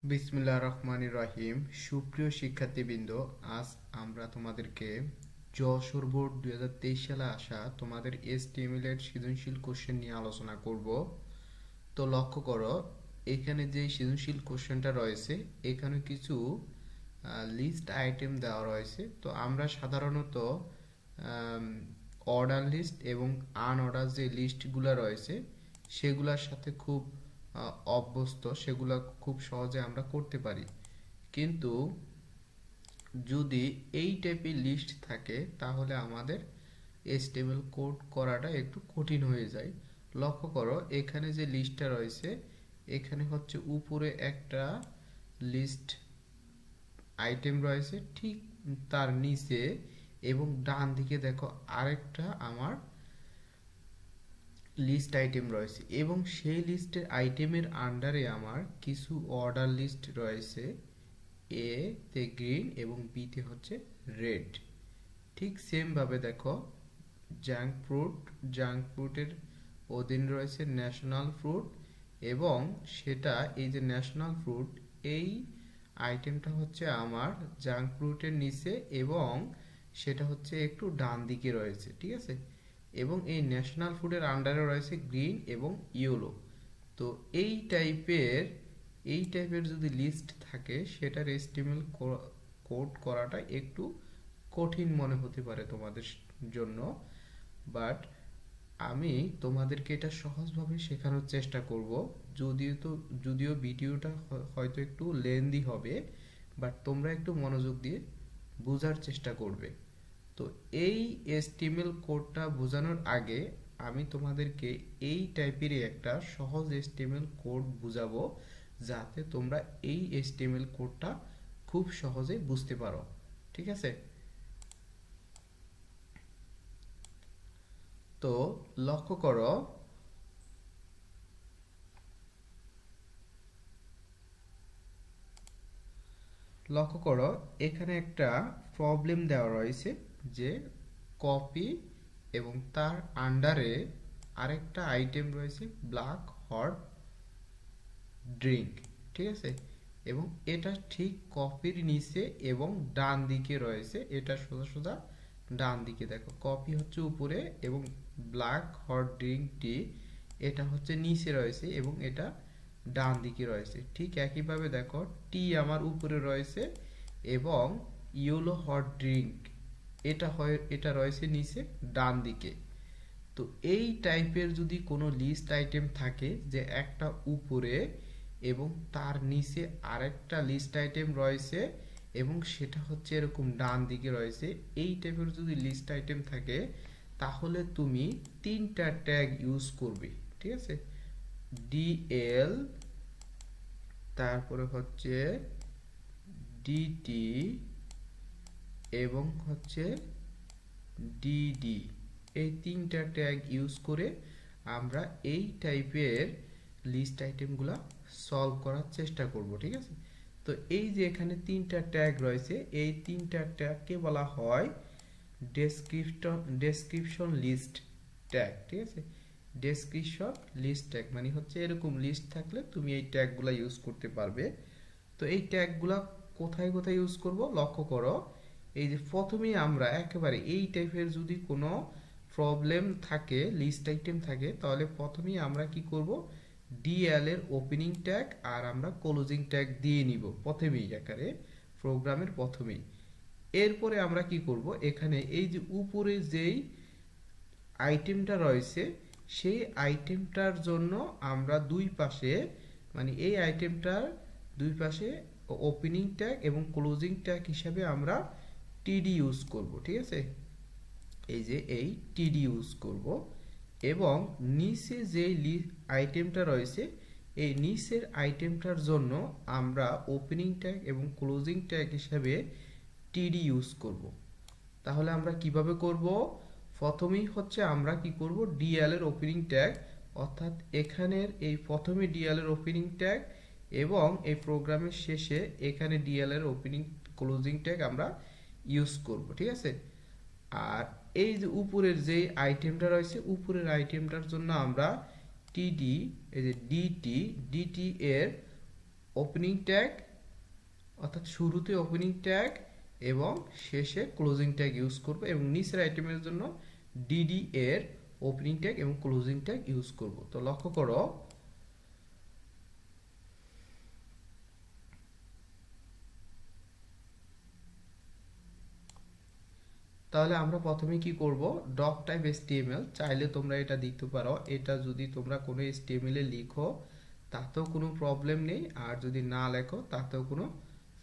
বিসমিল্লাহির রহমানির রহিম। সুপ্রিয় শিক্ষার্থীবৃন্দ, আজ আমরা তোমাদেরকে যশোর বোর্ড 2023 সালে আসা তোমাদের HTML এর সৃজনশীল কোশ্চেন নিয়ে আলোচনা করব। তো লক্ষ্য করো, এখানে যে সৃজনশীল কোশ্চেনটা রয়েছে এখানে কিছু লিস্ট আইটেম দেওয়া রয়েছে। তো আমরা সাধারণত অর্ডার লিস্ট এবং আনঅর্ডার যে লিস্টগুলো রয়েছে সেগুলোর সাথে খুব অভ্যস্ত, সেগুলো খুব সহজে আমরা করতে পারি। কিন্তু যদি এই টাইপের লিস্ট থাকে তাহলে আমাদের HTML কোড করাটা একটু কঠিন হয়ে যায়। লক্ষ্য করো, এখানে যে লিস্টটা রয়েছে এখানে হচ্ছে উপরে একটা লিস্ট আইটেম রয়েছে, ঠিক তার নিচে এবং ডান দিকে দেখো আরেকটা আমার লিস্ট আইটেম রয়েছে এবং সেই লিস্টের আইটেমের আন্ডারে আমার কিছু অর্ডার লিস্ট রয়েছে। এ তে গ্রিন এবং বি তে হচ্ছে রেড। ঠিক সেম ভাবে দেখো জাঙ্ক ফ্রুটের অধীন রয়েছে ন্যাশনাল ফ্রুট এবং সেটা এই যে ন্যাশনাল ফ্রুট এই আইটেমটা হচ্ছে আমার জাঙ্ক ফ্রুটের নিচে এবং সেটা হচ্ছে একটু ডান দিকে রয়েছে, ঠিক আছে। এবং এই ন্যাশনাল ফুডের আন্ডারে রয়েছে গ্রিন এবং ইয়েলো। তো এই টাইপের যদি লিস্ট থাকে সেটার HTML কোড করাটা একটু কঠিন মনে হতে পারে তোমাদের জন্য, বাট আমি তোমাদেরকে এটা সহজভাবে শেখানোর চেষ্টা করব। যদিও ভিডিওটা হয়তো একটু লেন্দি হবে, বাট তোমরা একটু মনোযোগ দিয়ে বোঝার চেষ্টা করবে। তো এই HTML কোডটা বোঝানোর আগে আমি তোমাদেরকে এই টাইপেরই একটা সহজ HTML কোড বুঝাবো, যাতে তোমরা এই HTML কোডটা খুব সহজে বুঝতে পারো, ঠিক আছে। তো লক্ষ্য করো, এখানে একটা প্রবলেম দেওয়া রয়েছে যে কপি এবং তার আন্ডারে আরেকটা আইটেম রয়েছে ব্ল্যাক হট ড্রিঙ্ক, ঠিক আছে। এবং এটা ঠিক কপির নিচে এবং ডান দিকে রয়েছে, এটা সোজা সোজা ডান দিকে দেখো, কপি হচ্ছে উপরে এবং ব্ল্যাক হট ড্রিঙ্কটি এটা হচ্ছে নিচে রয়েছে এবং এটা ডান দিকে রয়েছে। ঠিক একইভাবে দেখো টি আমার উপরে রয়েছে এবং ইয়েলো হট ড্রিঙ্ক এটা রয়েছে নিচে ডান দিকে। তো এই টাইপের যদি কোনো লিস্ট আইটেম থাকে যে একটা উপরে এবং তার নিচে আরেকটা লিস্ট আইটেম রয়েছে এবং সেটা হচ্ছে এরকম ডান দিকে রয়েছে, এই টাইপের যদি লিস্ট আইটেম থাকে তাহলে তুমি তিনটা ট্যাগ ইউজ করবে, ঠিক আছে। ডিএল, তারপরে হচ্ছে ডিটি এবং হচ্ছে ডিডি, এই তিনটা ট্যাগ ইউজ করে আমরা এই টাইপের লিস্ট আইটেমগুলো সলভ করার চেষ্টা করব, ঠিক আছে। তো এই যে এখানে তিনটা ট্যাগ রয়েছে, এই তিনটা ট্যাগকে বলা হয় ডেসক্রিপশন লিস্ট ট্যাগ, ঠিক আছে। ডেসক্রিপশন লিস্ট ট্যাগ মানে হচ্ছে এরকম লিস্ট থাকলে তুমি এই ট্যাগগুলো ইউজ করতে পারবে। তো এই ট্যাগগুলো কোথায় কোথায় ইউজ করব লক্ষ্য করো। এই যে প্রথমেই আমরা একেবারে এই টাইপের যদি কোনো প্রবলেম থাকে, লিস্ট আইটেম থাকে, তাহলে প্রথমেই আমরা কি করব, ডিএল এর ওপেনিং ট্যাগ আর আমরা ক্লোজিং ট্যাগ দিয়ে নিব প্রথমেই, আকারে প্রোগ্রামের প্রথমেই। এরপরে আমরা কি করব, এখানে এই যে উপরে যেই আইটেমটা রয়েছে সেই আইটেমটার জন্য আমরা দুই পাশে, মানে এই আইটেমটার দুই পাশে ওপেনিং ট্যাগ এবং ক্লোজিং ট্যাগ হিসাবে আমরা টিডি ইউজ করব, ঠিক আছে। এই যে এই টিডি ইউজ করব এবং নিচে যে আইটেমটা রয়েছে এই নিচের আইটেমটার জন্য আমরা ওপেনিং ট্যাগ এবং ক্লোজিং ট্যাগ হিসাবে টিডি ইউজ করব। তাহলে আমরা কিভাবে করব, প্রথমেই হচ্ছে আমরা কি করব, ডিএল এর ওপেনিং ট্যাগ, অর্থাৎ এখানের এই প্রথমে ডিএল এর ওপেনিং ট্যাগ এবং এই প্রোগ্রামের শেষে এখানে ডিএল এর ওপেনিং ক্লোজিং ট্যাগ আমরা ইউজ করব, ঠিক আছে। আর এই যে উপরের যে আইটেমটা রয়েছে উপরের আইটেমটার জন্য আমরা টিডি, এই যে ডিটি এর ওপেনিং ট্যাগ অর্থাৎ শুরুতে ওপেনিং ট্যাগ এবং শেষে ক্লোজিং ট্যাগ ইউজ করব এবং নিচের আইটেমের জন্য ডিডি এর ওপেনিং ট্যাগ এবং ক্লোজিং ট্যাগ ইউজ করব। তো লক্ষ্য করো তাহলে আমরা প্রথমে কি করব, ডক টাইপ HTML চাইলে তোমরা এটা দিতে পারো। এটা যদি তোমরা কোনো HTML এ লিখো তাতেও কোনো প্রবলেম নেই, আর যদি না লেখো তাতেও কোনো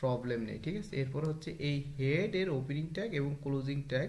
প্রবলেম নেই, ঠিক আছে। এরপর হচ্ছে এই হেড এর ওপেনিং ট্যাগ এবং ক্লোজিং ট্যাগ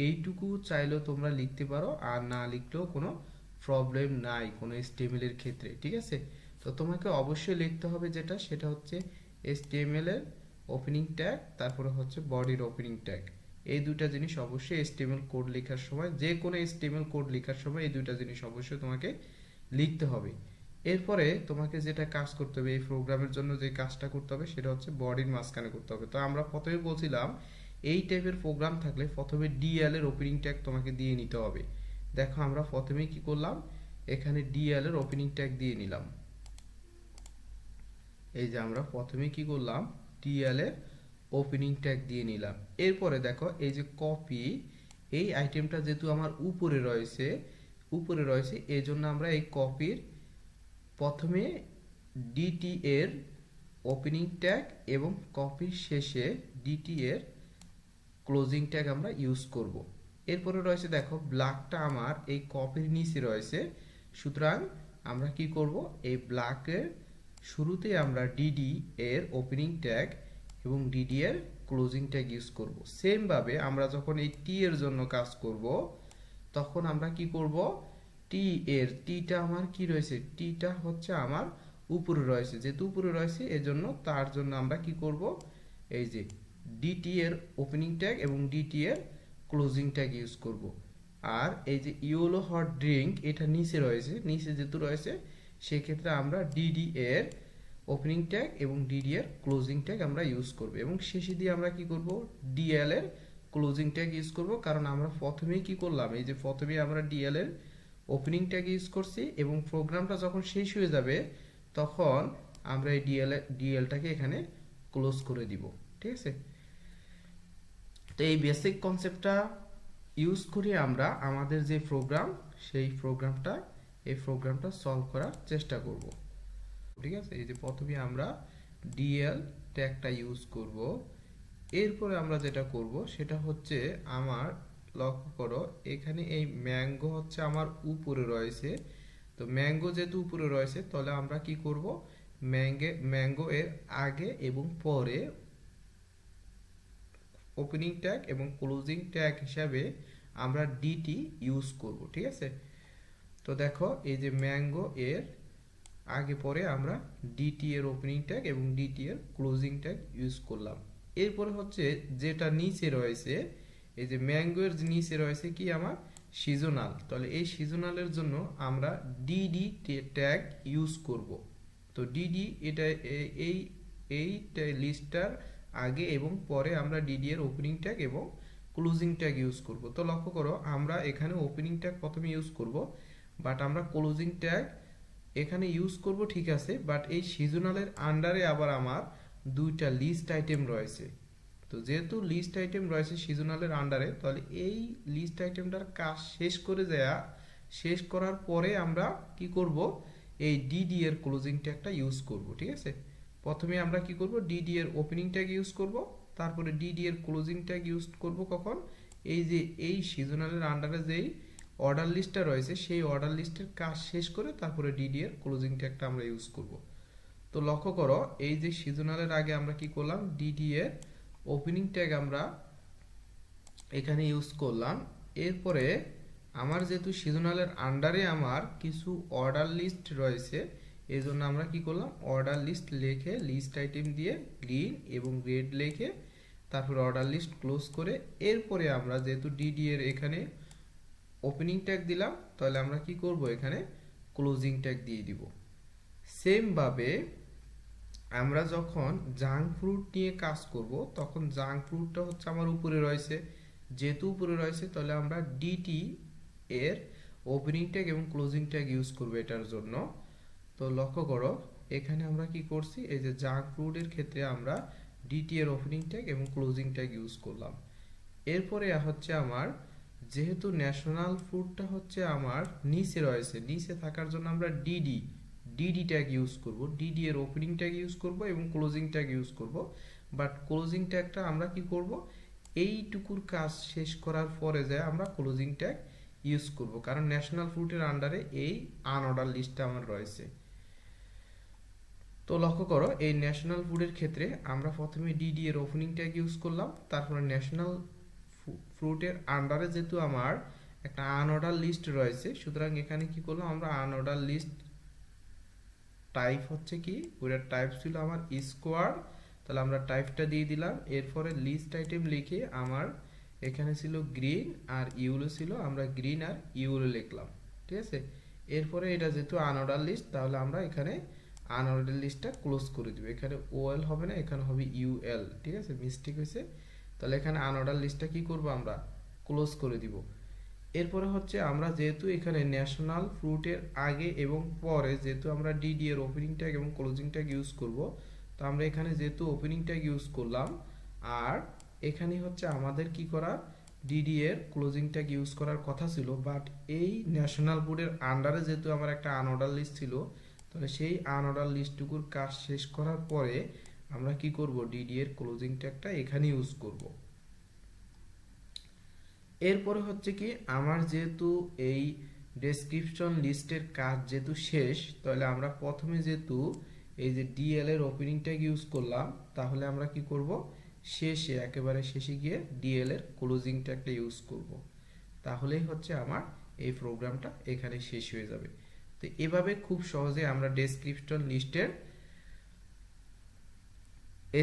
এইটুকু চাইলেও তোমরা লিখতে পারো, আর না লিখলেও কোনো প্রবলেম নাই কোনো HTML এর ক্ষেত্রে, ঠিক আছে। তো তোমাকে অবশ্যই লিখতে হবে যেটা, সেটা হচ্ছে HTML এর ওপেনিং ট্যাগ, তারপরে হচ্ছে বডির ওপেনিং ট্যাগ। এই দুইটা জিনিস অবশ্যই HTML কোড লেখার সময়, যে কোনো HTML কোড লেখার সময় এই দুইটা জিনিস অবশ্যই তোমাকে লিখতে হবে। এরপরে তোমাকে যেটা কাজ করতে হবে, এই প্রোগ্রামের জন্য যে কাজটা করতে হবে সেটা হচ্ছে বডির মাঝখানে করতে হবে। তো আমরা প্রথমে বলছিলাম এই টাইপের প্রোগ্রাম থাকলে প্রথমে DL এর ওপেনিং ট্যাগ তোমাকে দিয়ে নিতে হবে। দেখো আমরা প্রথমে কি করলাম, এখানে DL এর ওপেনিং ট্যাগ দিয়ে নিলাম। এই যে আমরা প্রথমে কি করলাম, DL এর ওপেনিং ট্যাগ দিয়ে নিলাম। এরপরে দেখো এই যে কপি, এই আইটেমটা যেহেতু আমার উপরে রয়েছে এই জন্য আমরা এই কপির প্রথমে ডিটি এর ওপেনিং ট্যাগ এবং কপির শেষে ডিটি এর ক্লোজিং ট্যাগ আমরা ইউজ করব। এরপরে রয়েছে দেখো ব্ল্যাকটা আমার এই কপির নিচে রয়েছে, সুতরাং আমরা কি করব, এই ব্ল্যাকের শুরুতে আমরা ডিডি এর ওপেনিং ট্যাগ এবং ডিডি এর ক্লোজিং ট্যাগ ইউজ করব। সেম ভাবে আমরা যখন এই টি এর জন্য কাজ করব তখন আমরা কি করব, টি এর টিটা আমার কি রয়েছে, টিটা হচ্ছে আমার উপরে রয়েছে, যেহেতু উপরে রয়েছে এজন্য তার জন্য আমরা কি করব, এই যে ডিটি এর ওপেনিং ট্যাগ এবং ডিটি এর ক্লোজিং ট্যাগ ইউজ করব। আর এই যে ইয়েলো হট ড্রিঙ্ক এটা নিচে যেহেতু রয়েছে সেক্ষেত্রে আমরা ডিডি এর ওপেনিং ট্যাগ এবং ডিডি এর ক্লোজিং ট্যাগ আমরা ইউজ করব এবং শেষে দিয়ে আমরা কি করব, ডিএল এর ক্লোজিং ট্যাগ ইউজ করব। কারণ আমরা প্রথমেই কি করলাম, এই যে প্রথমেই আমরা ডিএল এর ওপেনিং ট্যাগ ইউজ করছি এবং প্রোগ্রামটা যখন শেষ হয়ে যাবে তখন আমরা এই ডিএলটাকে এখানে ক্লোজ করে দিব, ঠিক আছে। তো এই বেসিক কনসেপ্টটা ইউজ করে আমরা আমাদের যে প্রোগ্রাম সেই প্রোগ্রামটা সলভ করার চেষ্টা করব, ঠিক আছে। এই যে প্রথমে আমরা ডিএল ট্যাগটা ইউজ করব। এরপরে আমরা যেটা করব সেটা হচ্ছে, আমার লক্ষ্য করো এখানে এই ম্যাঙ্গো হচ্ছে আমার উপরে রয়েছে, তো ম্যাঙ্গো যেহেতু উপরে রয়েছে তাহলে আমরা কি করব, ম্যাঙ্গো এর আগে এবং পরে ওপেনিং ট্যাগ এবং ক্লোজিং ট্যাগ হিসাবে আমরা ডিটি ইউজ করব, ঠিক আছে। তো দেখো এই যে ম্যাঙ্গো এর আগে পরে আমরা ডিটি এর ওপেনিং ট্যাগ এবং ডিটি এর ক্লোজিং ট্যাগ ইউজ করলাম। এরপরে হচ্ছে যেটা নিচে রয়েছে, এই যে ম্যাঙ্গো এর নিচে রয়েছে কি আমার সিজনাল, তাহলে এই সিজনালের জন্য আমরা ডিডি ট্যাগ ইউজ করব। তো ডিডি এটা এই লিস্টটার আগে এবং পরে আমরা ডিডি এর ওপেনিং ট্যাগ এবং ক্লোজিং ট্যাগ ইউজ করব। তো লক্ষ্য করো আমরা এখানে ওপেনিং ট্যাগ প্রথমে ইউজ করব, বাট আমরা ক্লোজিং ট্যাগ এখানে ইউজ করব, ঠিক আছে। বাট এই সিজনালের আন্ডারে আবার আমার দুইটা লিস্ট আইটেম রয়েছে, তো যেহেতু লিস্ট আইটেম রয়েছে সিজনালের আন্ডারে, তাহলে এই লিস্ট আইটেমটার কাজ শেষ করার পরে আমরা কি করব, এই ডিডি এর ক্লোজিং ট্যাগটা ইউজ করব, ঠিক আছে। প্রথমে আমরা কি করব, ডিডি এর ওপেনিং ট্যাগ ইউজ করব, তারপরে ডিডি এর ক্লোজিং ট্যাগ ইউজ করব কখন, এই যে এই সিজনালের আন্ডারে যেই অর্ডার লিস্টটা রয়েছে সেই অর্ডার লিস্টের কাজ শেষ করে তারপরে ডিডি এর ক্লোজিং ট্যাগটা আমরা ইউজ করব। তো লক্ষ্য করো এই যে সিজনালের আগে আমরা কি করলাম, ডিডি এর ওপেনিং ট্যাগ আমরা এখানে ইউজ করলাম। এরপরে আমার যেহেতু সিজনালের আন্ডারে আমার কিছু অর্ডার লিস্ট রয়েছে এই জন্য আমরা কি করলাম, অর্ডার লিস্ট লিখে লিস্ট আইটেম দিয়ে গ্রিন এবং রেড লিখে তারপর অর্ডার লিস্ট ক্লোজ করে, এরপরে আমরা যেহেতু ডিডি এর এখানে ওপেনিং ট্যাগ দিলাম তাহলে আমরা কি করব, এখানে ক্লোজিং ট্যাগ দিয়ে দিব। সেম ভাবে আমরা যখন জাঙ্ক ফ্রুট নিয়ে কাজ করব তখন জাঙ্ক ফ্রুটটা হচ্ছে আমার উপরে রয়েছে, যেহেতু উপরে রয়েছে তাহলে আমরা ডিটি এর ওপেনিং ট্যাগ এবং ক্লোজিং ট্যাগ ইউজ করব এটার জন্য। তো লক্ষ্য করো এখানে আমরা কি করছি, এই যে জাঙ্ক ফুডের ক্ষেত্রে আমরা ডিটি এর ওপেনিং ট্যাগ এবং ক্লোজিং ট্যাগ ইউজ করলাম। এরপরে হচ্ছে আমার যেহেতু ন্যাশনাল ফুডটা হচ্ছে আমার নিচে রয়েছে, নিচে থাকার জন্য আমরা ডিডি ট্যাগ ইউজ করব, ডিডি এর ওপেনিং ট্যাগ ইউজ করব এবং ক্লোজিং ট্যাগ ইউজ করব। বাট ক্লোজিং ট্যাগটা আমরা কি করব, এইটুকুর কাজ শেষ করার পরে যায় আমরা ক্লোজিং ট্যাগ ইউজ করব, কারণ ন্যাশনাল ফুডের আন্ডারে এই আনঅর্ডার লিস্টটা আমার রয়েছে। তো লক্ষ্য করো, এই ন্যাশনাল ফুডের ক্ষেত্রে আমরা প্রথমে ডিডি এর ওপেনিং ট্যাগ ইউজ করলাম, তারপরে ন্যাশনাল ফ্রুটের আন্ডারে যেহেতু আমার একটা আনঅর্ডার লিস্ট রয়েছে, সুতরাং এখানে কি করলাম আমরা আনঅর্ডার লিস্ট টাইপ হচ্ছে কি, ওটার টাইপ ছিল আমার স্কোয়ার, তাহলে আমরা টাইপটা দিয়ে দিলাম। এরপরে লিস্ট আইটেম লিখে আমার এখানে ছিল গ্রিন আর ইউলো ছিল, আমরা গ্রিন আর ইউলো লিখলাম, ঠিক আছে। এরপরে এটা যেহেতু আনঅর্ডার লিস্ট, তাহলে আমরা এখানে আনঅর্ডার লিস্টটা ক্লোজ করে দিব, এখানে ওএল হবে না, এখানে হবে ইউএল, ঠিক আছে, মিস্টেক হয়েছে। তাহলে এখানে আনঅর্ডার লিস্টটা কি করব, আমরা ক্লোজ করে দিব। এরপরে হচ্ছে আমরা যেহেতু এখানে ন্যাশনাল ফ্রুটের আগে এবং পরে যেহেতু আমরা ডিডি এর ওপেনিং ট্যাগ এবং ক্লোজিং ট্যাগ ইউজ করব, তো আমরা এখানে যেহেতু ওপেনিং ট্যাগ ইউজ করলাম, আর এখানে হচ্ছে আমাদের কি করা, ডিডি এর ক্লোজিং ট্যাগ ইউজ করার কথা ছিল, বাট এই ন্যাশনাল ফ্রুটের আন্ডারে যেহেতু আমার একটা আনঅর্ডার লিস্ট ছিল, তাহলে সেই আনঅর্ডার লিস্টটুকুর কাজ শেষ করার পরে আমরা কি করব, ডিডি এর ক্লোজিং ট্যাগটা এখানে ইউজ করব। এরপরে হচ্ছে কি, আমার যেহেতু এই ডেসক্রিপশন লিস্টের কাজ যেহেতু শেষ, তাহলে আমরা প্রথমে যেহেতু এই যে ডিএল এর ওপেনিং ট্যাগ ইউজ করলাম, তাহলে আমরা কি করব, শেষে একেবারে শেষে গিয়ে ডিএল এর ক্লোজিং ট্যাগটা ইউজ করব। তাহলেই হচ্ছে আমার এই প্রোগ্রামটা এখানে শেষ হয়ে যাবে। তো এভাবে খুব সহজে আমরা ডেসক্রিপশন লিস্টের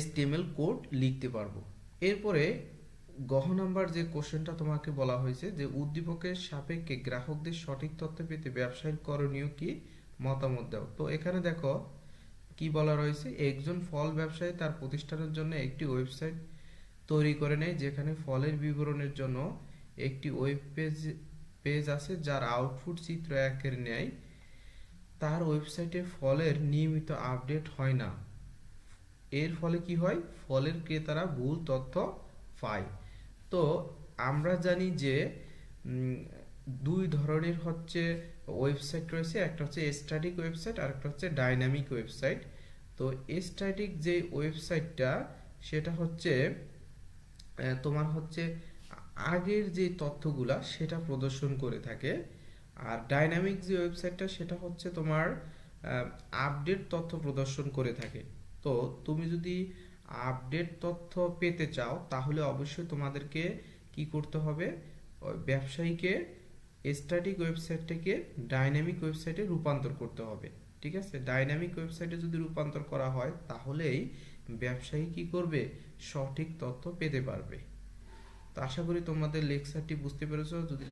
HTML কোড লিখতে পারবো। এরপরে নাম্বার যে কোশ্চেনটা তোমাকে বলা হয়েছে যে উদ্দীপকের সাপেক্ষে গ্রাহকদের সঠিক তথ্য পেতে ব্যবসায়ীর করণীয় কি, মতামত দাও। তো এখানে দেখো কি বলা রয়েছে, একজন ফল ব্যবসায়ী তার প্রতিষ্ঠানের জন্য একটি ওয়েবসাইট তৈরি করে নেয়, যেখানে ফলের বিবরণের জন্য একটি ওয়েব পেজ আছে, যার আউটপুট চিত্র একের ন্যায়। তার ওয়েবসাইটে ফলের নিয়মিত আপডেট হয় না, এর ফলে কি হয়, ফলের ক্রেতারা ভুল তথ্য পায়। তো আমরা জানি যে দুই ধরনের হচ্ছে ওয়েবসাইট রয়েছে, একটা হচ্ছে স্ট্যাটিক ওয়েবসাইট আর একটা হচ্ছে ডাইনামিক ওয়েবসাইট। তো স্ট্যাটিক যে ওয়েবসাইটটা সেটা হচ্ছে তোমার হচ্ছে আগের যে তথ্যগুলা সেটা প্রদর্শন করে থাকে, আর ডাইনামিক যে ওয়েবসাইটটা সেটা হচ্ছে তোমার আপডেট তথ্য প্রদর্শন করে থাকে। তো তুমি যদি আপডেট তথ্য পেতে চাও তাহলে অবশ্যই তোমাদেরকে কি করতে হবে, ব্যবসায়ীকে স্ট্যাটিক ওয়েবসাইট থেকে ডাইনামিক ওয়েবসাইটে রূপান্তর করতে হবে, ঠিক আছে। ডাইনামিক ওয়েবসাইটে যদি রূপান্তর করা হয় তাহলেই ব্যবসায়ী কি করবে, সঠিক তথ্য পেতে পারবে। তো আশা করি তোমাদের লেকচারটি বুঝতে পেরেছো। যদি